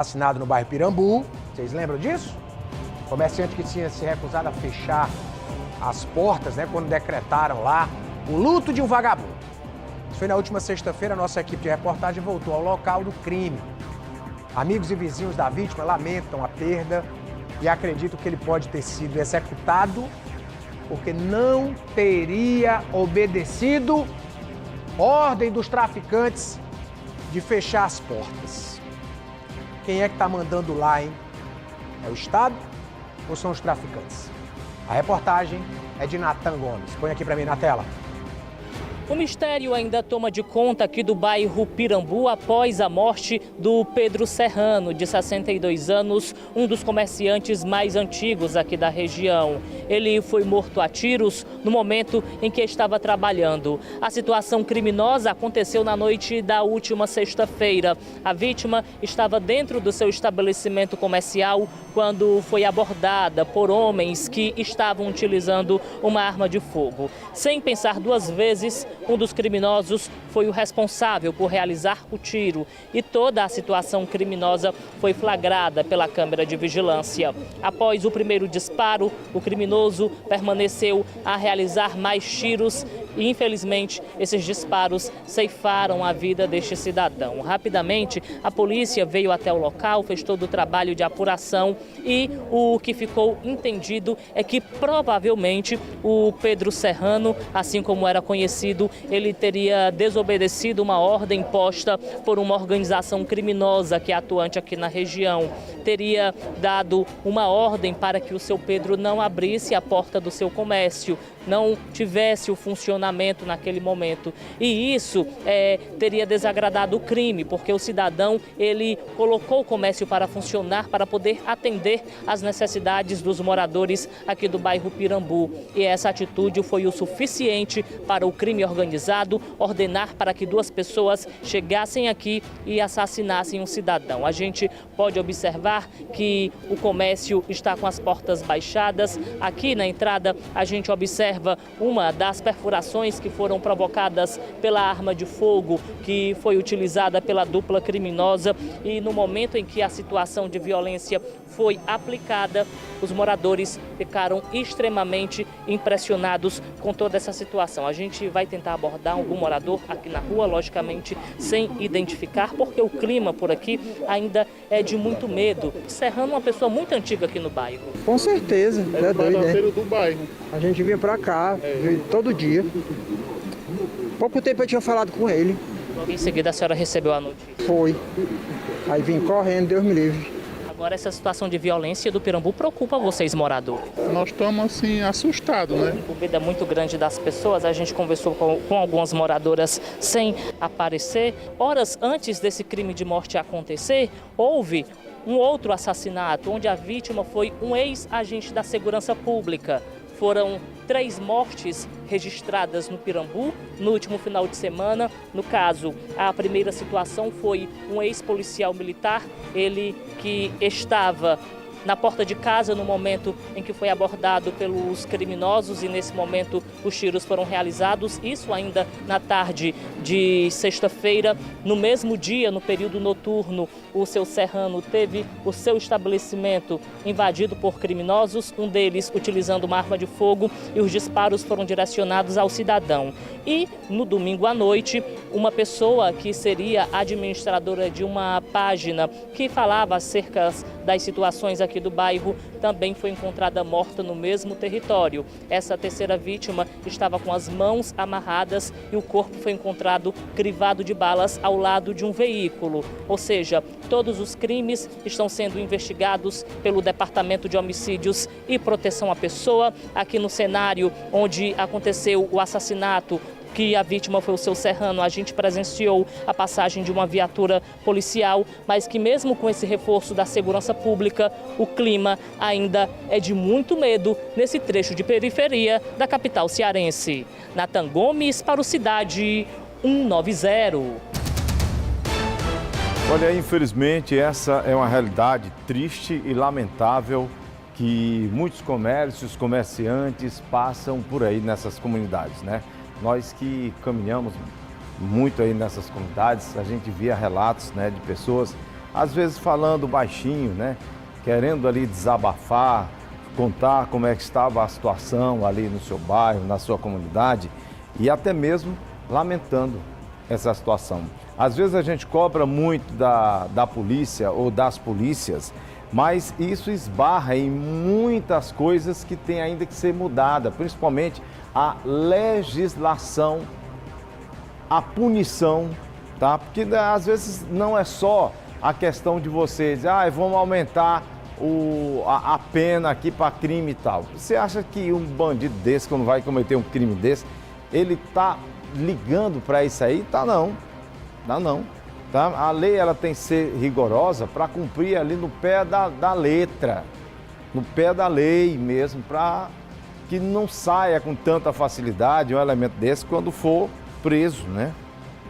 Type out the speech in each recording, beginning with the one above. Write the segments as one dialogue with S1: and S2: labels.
S1: assassinado no bairro Pirambu. Vocês lembram disso? Comerciante que tinha se recusado a fechar as portas, né, quando decretaram lá o luto de um vagabundo. Isso foi na última sexta-feira, a nossa equipe de reportagem voltou ao local do crime. Amigos e vizinhos da vítima lamentam a perda e acreditam que ele pode ter sido executado porque não teria obedecido ordem dos traficantes de fechar as portas. Quem é que tá mandando lá, hein? É o Estado ou são os traficantes? A reportagem é de Natan Gomes. Põe aqui pra mim na tela.
S2: O mistério ainda toma de conta aqui do bairro Pirambu após a morte do Pedro Serrano, de 62 anos, um dos comerciantes mais antigos aqui da região. Ele foi morto a tiros no momento em que estava trabalhando. A situação criminosa aconteceu na noite da última sexta-feira. A vítima estava dentro do seu estabelecimento comercial quando foi abordada por homens que estavam utilizando uma arma de fogo. Sem pensar duas vezes, um dos criminosos foi o responsável por realizar o tiro e toda a situação criminosa foi flagrada pela câmera de vigilância. Após o primeiro disparo, o criminoso permaneceu a realizar mais tiros e, infelizmente, esses disparos ceifaram a vida deste cidadão. Rapidamente, a polícia veio até o local, fez todo o trabalho de apuração e o que ficou entendido é que provavelmente o Pedro Serrano, assim como era conhecido, ele teria desobedecido uma ordem imposta por uma organização criminosa que é atuante aqui na região. Teria dado uma ordem para que o seu Pedro não abrisse a porta do seu comércio, não tivesse o funcionamento naquele momento. E isso teria desagradado o crime, porque o cidadão ele colocou o comércio para funcionar, para poder atender às necessidades dos moradores aqui do bairro Pirambu. E essa atitude foi o suficiente para o crime organizado ordenar para que duas pessoas chegassem aqui e assassinassem um cidadão. A gente pode observar que o comércio está com as portas baixadas. Aqui na entrada a gente observa uma das perfurações que foram provocadas pela arma de fogo que foi utilizada pela dupla criminosa, e no momento em que a situação de violência foi aplicada, os moradores ficaram extremamente impressionados com toda essa situação. A gente vai tentar abordar algum morador aqui na rua, logicamente sem identificar, porque o clima por aqui ainda é de muito medo. Serrano é uma pessoa muito antiga aqui no bairro.
S3: Com certeza, é doido, né?
S4: Do bairro.
S3: A gente vinha pra cá, todo dia. Pouco tempo eu tinha falado com ele.
S2: Logo em seguida a senhora recebeu a notícia.
S3: Foi. Aí vim correndo, Deus me livre.
S2: Agora essa situação de violência do Pirambu preocupa vocês, moradores?
S4: Nós estamos assim assustados, né?
S2: O medo é muito grande das pessoas. A gente conversou com algumas moradoras sem aparecer. Horas antes desse crime de morte acontecer, houve um outro assassinato, onde a vítima foi um ex-agente da segurança pública. Foram 3 mortes registradas no Pirambu no último final de semana. No caso, a primeira situação foi um ex-policial militar, ele que estava na porta de casa no momento em que foi abordado pelos criminosos, e nesse momento os tiros foram realizados, isso ainda na tarde de sexta-feira. No mesmo dia, no período noturno, o seu Serrano teve o seu estabelecimento invadido por criminosos, um deles utilizando uma arma de fogo, e os disparos foram direcionados ao cidadão. E no domingo à noite, uma pessoa que seria administradora de uma página que falava acerca das situações aqui do bairro também foi encontrada morta no mesmo território. Essa terceira vítima estava com as mãos amarradas e o corpo foi encontrado crivado de balas ao lado de um veículo. Ou seja, todos os crimes estão sendo investigados pelo Departamento de Homicídios e Proteção à Pessoa. Aqui no cenário onde aconteceu o assassinato, que a vítima foi o seu Serrano, a gente presenciou a passagem de uma viatura policial, mas que mesmo com esse reforço da segurança pública, o clima ainda é de muito medo nesse trecho de periferia da capital cearense. Natan Gomes para o Cidade 190.
S5: Olha, infelizmente essa é uma realidade triste e lamentável que muitos comércios, comerciantes passam por aí nessas comunidades, né? Nós que caminhamos muito aí nessas comunidades, a gente via relatos, né, de pessoas às vezes falando baixinho, né? Querendo ali desabafar, contar como é que estava a situação ali no seu bairro, na sua comunidade e até mesmo lamentando essa situação. Às vezes a gente cobra muito da polícia ou das polícias, mas isso esbarra em muitas coisas que tem ainda que ser mudada, principalmente a legislação, a punição, tá? Porque às vezes não é só a questão de vocês, vamos aumentar a pena aqui para crime e tal. Você acha que um bandido desse, quando vai cometer um crime desse, ele tá ligando para isso aí? Tá não. Tá? A lei ela tem que ser rigorosa para cumprir ali no pé da letra, no pé da lei mesmo, para que não saia com tanta facilidade um elemento desse quando for preso, né?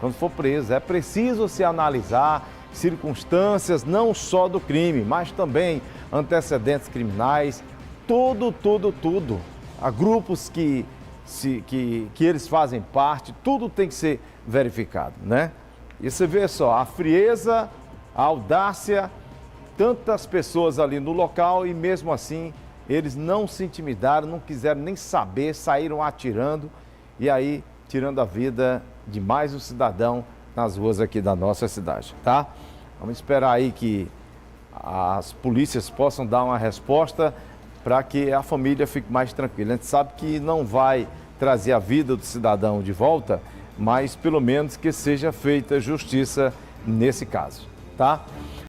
S5: Quando for preso. É preciso se analisar circunstâncias não só do crime, mas também antecedentes criminais, tudo. Há grupos que eles fazem parte, tudo tem que ser verificado, né? E você vê só, a frieza, a audácia, tantas pessoas ali no local e mesmo assim eles não se intimidaram, não quiseram nem saber, saíram atirando e aí tirando a vida de mais um cidadão nas ruas aqui da nossa cidade, tá? Vamos esperar aí que as polícias possam dar uma resposta para que a família fique mais tranquila. A gente sabe que não vai trazer a vida do cidadão de volta, mas pelo menos que seja feita justiça nesse caso, tá?